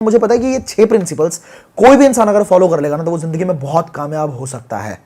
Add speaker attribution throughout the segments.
Speaker 1: मुझे पता है कि ये 6 प्रिंसिपल्स कोई भी इंसान अगर फॉलो कर लेगा ना तो वो जिंदगी में बहुत कामयाब हो सकता है।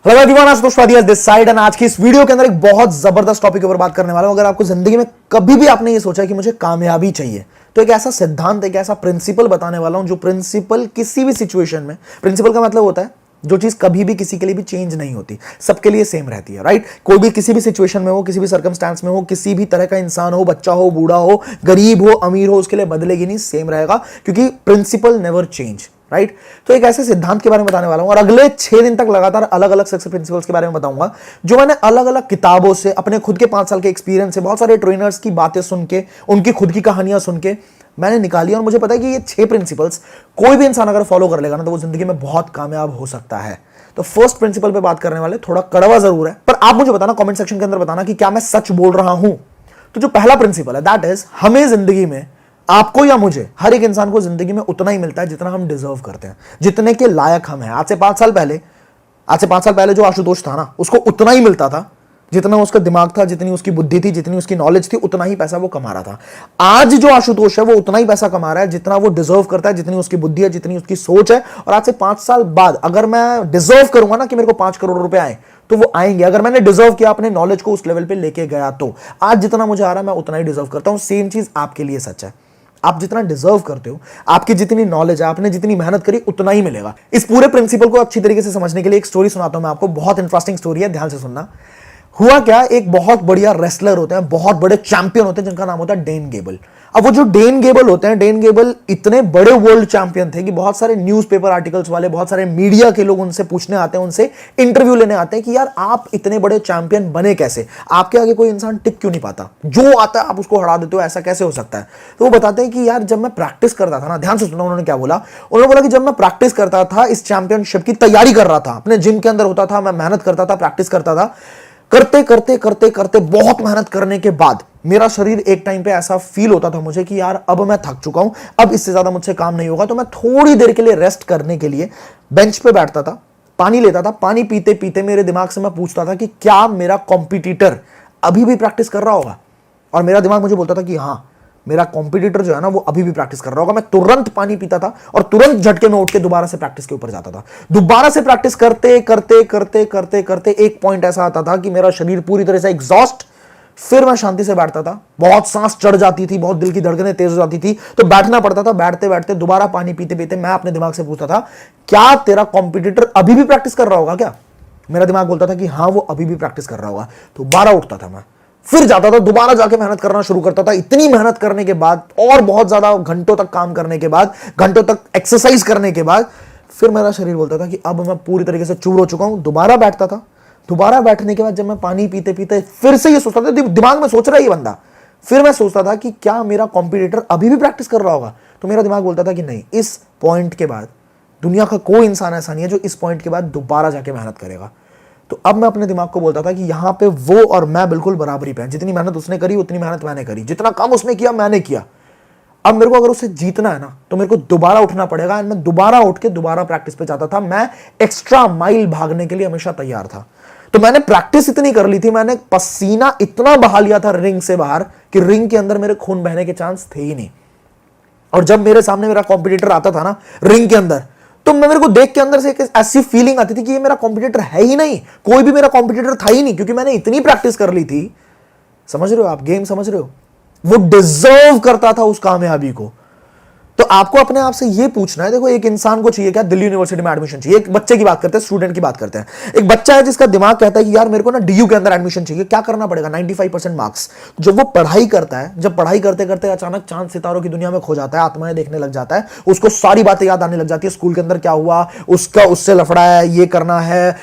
Speaker 1: Hello everyone, Ashutosh Wadia this side and आज की इस वीडियो के अंदर एक बहुत जबरदस्त टॉपिक के ऊपर बात करने वाला हूं। अगर आपको जिंदगी में कभी भी आपने ये सोचा कि मुझे कामयाबी चाहिए तो एक ऐसा सिद्धांत, एक ऐसा प्रिंसिपल बताने वाला हूं जो प्रिंसिपल किसी भी सिचुएशन में, प्रिंसिपल का मतलब होता है जो चीज कभी भी किसी के लिए भी चेंज नहीं होती, सबके लिए सेम रहती है, राइट। कोई भी किसी भी सिचुएशन में हो, किसी भी सर्कमस्टेंस में हो, किसी भी तरह का इंसान हो, बच्चा हो, बूढ़ा हो, गरीब हो, अमीर हो, उसके लिए बदलेगी नहीं, सेम रहेगा, क्योंकि प्रिंसिपल नेवर चेंज, राइट। तो एक ऐसे सिद्धांत के बारे में बताने वाला हूं और अगले 6 दिन तक लगातार अलग अलग सक्सेस प्रिंसिपल्स के बारे में बताऊंगा जो मैंने अलग अलग किताबों से, अपने खुद के 5 साल के एक्सपीरियंस से, बहुत सारे ट्रेनर्स की बातें सुन के, उनकी खुद की कहानियां सुन के मैंने निकाली। और मुझे पता है कि ये 6 प्रिंसिपल्स कोई भी इंसान अगर फॉलो कर लेगा ना तो वो जिंदगी में बहुत कामयाब हो सकता है। तो फर्स्ट प्रिंसिपल पे बात करने वाले, थोड़ा कड़वा जरूर है, पर आप मुझे बताना कमेंट सेक्शन के अंदर बताना कि क्या मैं सच बोल रहा हूं। तो जो पहला प्रिंसिपल है दैट इज, हमें जिंदगी में, आपको या मुझे, हर एक इंसान को जिंदगी में उतना ही मिलता है जितना हम डिजर्व करते हैं, जितने के लायक हम हैं। आज से 5 साल पहले जो आशुतोष था ना, उसको उतना ही मिलता था जितना उसका दिमाग था, जितनी उसकी बुद्धि थी, जितनी उसकी नॉलेज थी, उतना ही पैसा वो कमा रहा था। आज जो आशुतोष है वो उतना ही पैसा कमा रहा है जितना वो डिजर्व करता है, जितनी उसकी बुद्धि है, जितनी उसकी सोच है। और आज से 5 साल बाद अगर मैं डिजर्व करूंगा ना कि मेरे को 5 करोड़ रुपए आए तो वो आएंगे। अगर मैंने डिजर्व किया, अपने नॉलेज को उस लेवल पे लेके गया, तो आज जितना मुझे आ रहा है मैं उतना ही डिजर्व करता हूं। सेम चीज आपके लिए सच है। आप जितना डिजर्व करते हो, आपकी जितनी नॉलेज है, आपने जितनी मेहनत करी, उतना ही मिलेगा। इस पूरे प्रिंसिपल को अच्छी तरीके से समझने के लिए एक स्टोरी सुनाता हूं मैं आपको। बहुत इंटरेस्टिंग स्टोरी है, ध्यान से सुनना। हुआ क्या, एक बहुत बढ़िया रेसलर होते हैं, बहुत बड़े चैंपियन होते हैं जिनका नाम होता है डेन गेबल। अब वो जो डेन गेबल होते हैं, डेन गेबल इतने बड़े वर्ल्ड चैंपियन थे कि बहुत सारे न्यूज़पेपर आर्टिकल्स वाले, बहुत सारे मीडिया के लोग उनसे पूछने आते हैं, उनसे इंटरव्यू लेने आते हैं कि यार आप इतने बड़े चैंपियन बने कैसे, आपके आगे कोई इंसान टिक क्यों नहीं पाता, जो आता है आप उसको हरा देते हो, ऐसा कैसे हो सकता है। तो वो बताते हैं कि यार जब मैं प्रैक्टिस करता था ना, ध्यान से सुनना उन्होंने क्या बोला। उन्होंने बोला कि जब मैं प्रैक्टिस करता था, इस चैंपियनशिप की तैयारी कर रहा था, अपने जिम के अंदर होता था, मैं मेहनत करता था, प्रैक्टिस करता था, करते करते करते करते बहुत मेहनत करने के बाद मेरा शरीर एक टाइम पे ऐसा फील होता था मुझे कि यार अब मैं थक चुका हूं, अब इससे ज्यादा मुझसे काम नहीं होगा। तो मैं थोड़ी देर के लिए रेस्ट करने के लिए बेंच पे बैठता था, पानी लेता था, पानी पीते पीते मेरे दिमाग से मैं पूछता था कि क्या मेरा कॉम्पिटिटर अभी भी प्रैक्टिस कर रहा होगा। और मेरा दिमाग मुझे बोलता था कि हाँ, मेरा कॉम्पिटिटर जो है ना वो अभी भी प्रैक्टिस कर रहा होगा। मैं तुरंत पानी पीता था और तुरंत झटके में उठ के दोबारा से प्रैक्टिस के ऊपर जाता था। दोबारा से प्रैक्टिस करते करते करते करते करते एक पॉइंट ऐसा आता था कि मेरा शरीर पूरी तरह से एग्जॉस्ट, फिर मैं शांति से बैठता था। बहुत सांस चढ़ जाती थी, बहुत दिल की धड़कनें तेज हो जाती थी, तो बैठना पड़ता था। बैठते बैठते दोबारा पानी पीते पीते मैं अपने दिमाग से पूछता था, क्या तेरा कॉम्पिटिटर अभी भी प्रैक्टिस कर रहा होगा क्या। मेरा दिमाग बोलता था कि हाँ वो अभी भी प्रैक्टिस कर रहा होगा। दोबारा उठता था मैं, फिर जाता था, दोबारा जाके मेहनत करना शुरू करता था। इतनी मेहनत करने के बाद और बहुत ज्यादा घंटों तक काम करने के बाद, घंटों तक एक्सरसाइज करने के बाद, फिर मेरा शरीर बोलता था कि अब मैं पूरी तरीके से चूर हो चुका हूं। दोबारा बैठता था। दोबारा बैठने के बाद जब मैं पानी पीते पीते फिर से ये सोचता था, दिमाग में सोच रहा है ये बंदा, फिर मैं सोचता था कि क्या मेरा कॉम्पिटिटर अभी भी प्रैक्टिस कर रहा होगा। तो मेरा दिमाग बोलता था कि नहीं, इस पॉइंट के बाद दुनिया का कोई इंसान ऐसा नहीं है जो इस पॉइंट के बाद दोबारा जाके मेहनत करेगा। तो अब मैं अपने दिमाग को बोलता था कि यहां पे वो और मैं बिल्कुल बराबरी पे हैं। जितनी मेहनत उसने करी उतनी मेहनत मैंने करी, जितना काम उसने किया मैंने किया। अब मेरे को अगर उससे जीतना है ना तो मेरे को दोबारा उठना पड़ेगा। मैं दोबारा उठ के दोबारा प्रैक्टिस पे जाता था। मैं एक्स्ट्रा माइल भागने के लिए हमेशा तैयार था। तो मैंने प्रैक्टिस इतनी कर ली थी, मैंने पसीना इतना बहा लिया था रिंग से बाहर कि रिंग के अंदर मेरे खून बहने के चांस थे ही नहीं। और जब मेरे सामने मेरा कॉम्पिटिटर आता था ना रिंग के अंदर, तो मेरे को देख के अंदर से एक ऐसी फीलिंग आती थी कि ये मेरा कॉम्पिटिटर है ही नहीं, कोई भी मेरा कॉम्पिटिटर था ही नहीं, क्योंकि मैंने इतनी प्रैक्टिस कर ली थी। समझ रहे हो आप, गेम समझ रहे हो। वो डिजर्व करता था उस कामयाबी को। तो आपको अपने आप से ये पूछना है, देखो एक इंसान को चाहिए क्या, दिल्ली यूनिवर्सिटी में एडमिशन चाहिए। एक बच्चे की बात करते हैं, स्टूडेंट की बात करते हैं। एक बच्चा है जिसका दिमाग कहता है कि यार मेरे को ना डीयू के अंदर एडमिशन चाहिए। क्या करना पड़ेगा, 95% मार्क्स। जब वो पढ़ाई करता है, जब पढ़ाई करते करते अचानक चांद सितारों की दुनिया में खो जाता है, आत्माएं देखने लग जाता है, उसको सारी बातें याद आने लग जाती है, स्कूल के अंदर क्या हुआ, उसका उससे लफड़ा है, ये करना है,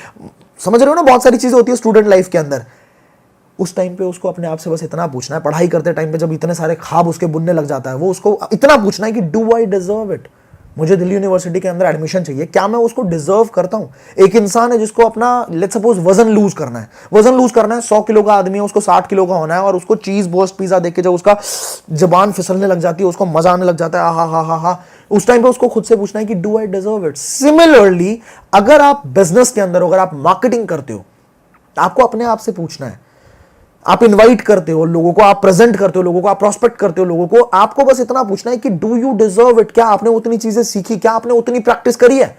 Speaker 1: समझ रहे हो ना, बहुत सारी चीजें होती है स्टूडेंट लाइफ के अंदर। उस टाइम पे उसको अपने आप से बस इतना पूछना है, पढ़ाई करते टाइम पे जब इतने सारे ख्वाब उसके बुनने लग जाता है, वो उसको इतना पूछना है कि डू आई डिजर्व इट। मुझे दिल्ली यूनिवर्सिटी के अंदर एडमिशन चाहिए, क्या मैं उसको डिजर्व करता हूं? एक इंसान है जिसको अपना लेट्स सपोज वजन लूज करना है, 100 किलो का आदमी है, उसको 60 किलो का होना है, और उसको चीज बोस्ट पिज्जा देख के जब उसका जबान फिसलने लग जाती है, उसको मजा आने लग जाता है, हा, उस टाइम पे उसको खुद से पूछना है कि do I deserve it? Similarly अगर आप बिजनेस के अंदर हो, अगर आप मार्केटिंग करते हो, आपको अपने आप से पूछना है, आप इनवाइट करते हो लोगों को, आप प्रेजेंट करते हो लोगों को, आप प्रोस्पेक्ट करते हो लोगों को, आपको बस इतना पूछना है कि डू यू डिजर्व इट? क्या आपने उतनी चीजें सीखी? क्या आपने उतनी प्रैक्टिस करी है?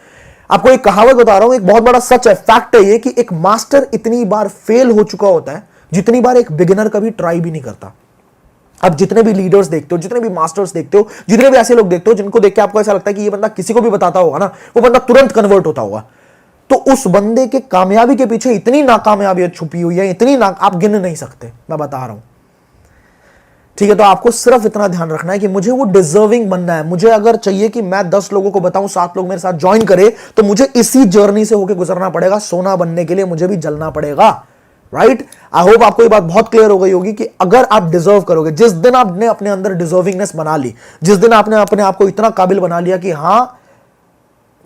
Speaker 1: आपको एक कहावत बता रहा हूं, एक बहुत बड़ा सच है, फैक्ट है ये, कि एक मास्टर इतनी बार फेल हो चुका होता है जितनी बार एक बिगिनर कभी ट्राई भी नहीं करता। अब जितने भी लीडर्स देखते हो, जितने भी मास्टर्स देखते हो, जितने भी ऐसे लोग देखते हो जिनको देख के आपको ऐसा लगता है कि ये बंदा किसी को भी बताता होगा ना, वो बंदा तुरंत कन्वर्ट होता होगा, तो उस बंदे के कामयाबी के पीछे इतनी नाकामयाबी छुपी हुई है, आप गिन नहीं सकते, मैं बता रहा हूं। ठीक है, तो आपको सिर्फ इतना ध्यान रखना है कि मुझे वो डिजर्विंग बनना है। मुझे अगर चाहिए कि मैं 10 लोगों को बताऊं, 7 लोग मेरे साथ ज्वाइन करे, तो मुझे इसी जर्नी से होकर गुजरना पड़ेगा। सोना बनने के लिए मुझे भी जलना पड़ेगा, राइट? आई होप आपको ये बात बहुत क्लियर हो गई होगी कि अगर आप डिजर्व करोगे, जिस दिन आपने अपने अंदर डिजर्विंगनेस बना ली, जिस दिन आपने अपने आप को इतना काबिल बना लिया कि हां,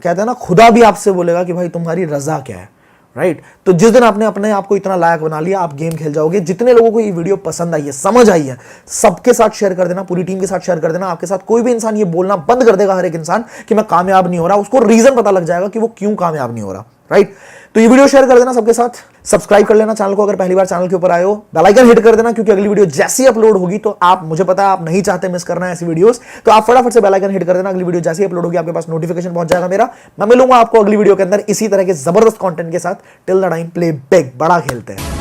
Speaker 1: कहते हैं ना, खुदा भी आपसे बोलेगा कि भाई तुम्हारी रजा क्या है, राइट? तो जिस दिन आपने अपने आप को इतना लायक बना लिया, आप गेम खेल जाओगे। जितने लोगों को ये वीडियो पसंद आई है, समझ आई है, सबके साथ शेयर कर देना, पूरी टीम के साथ शेयर कर देना। आपके साथ कोई भी इंसान ये बोलना बंद कर देगा, हर एक इंसान, कि मैं कामयाब नहीं हो रहा, उसको रीजन पता लग जाएगा कि वो क्यों कामयाब नहीं हो रहा, राइट? तो ये वीडियो शेयर कर देना सबके साथ, सब्सक्राइब कर लेना चैनल को अगर पहली बार चैनल के ऊपर आए हो, बेल आइकन हिट कर देना, क्योंकि अगली वीडियो जैसी अपलोड होगी, तो आप, मुझे पता है आप नहीं चाहते मिस करना है ऐसी वीडियोस, तो आप फटाफट से बेल आइकन हिट कर देना। अगली वीडियो जैसी अपलोड होगी आपके पास नोटिफिकेशन पहुंच जाएगा मेरा। मैं मिलूंगा आपको अगली वीडियो के अंदर इसी तरह के जबरदस्त कंटेंट के साथ। Till the time, play big, बड़ा खेलते हैं।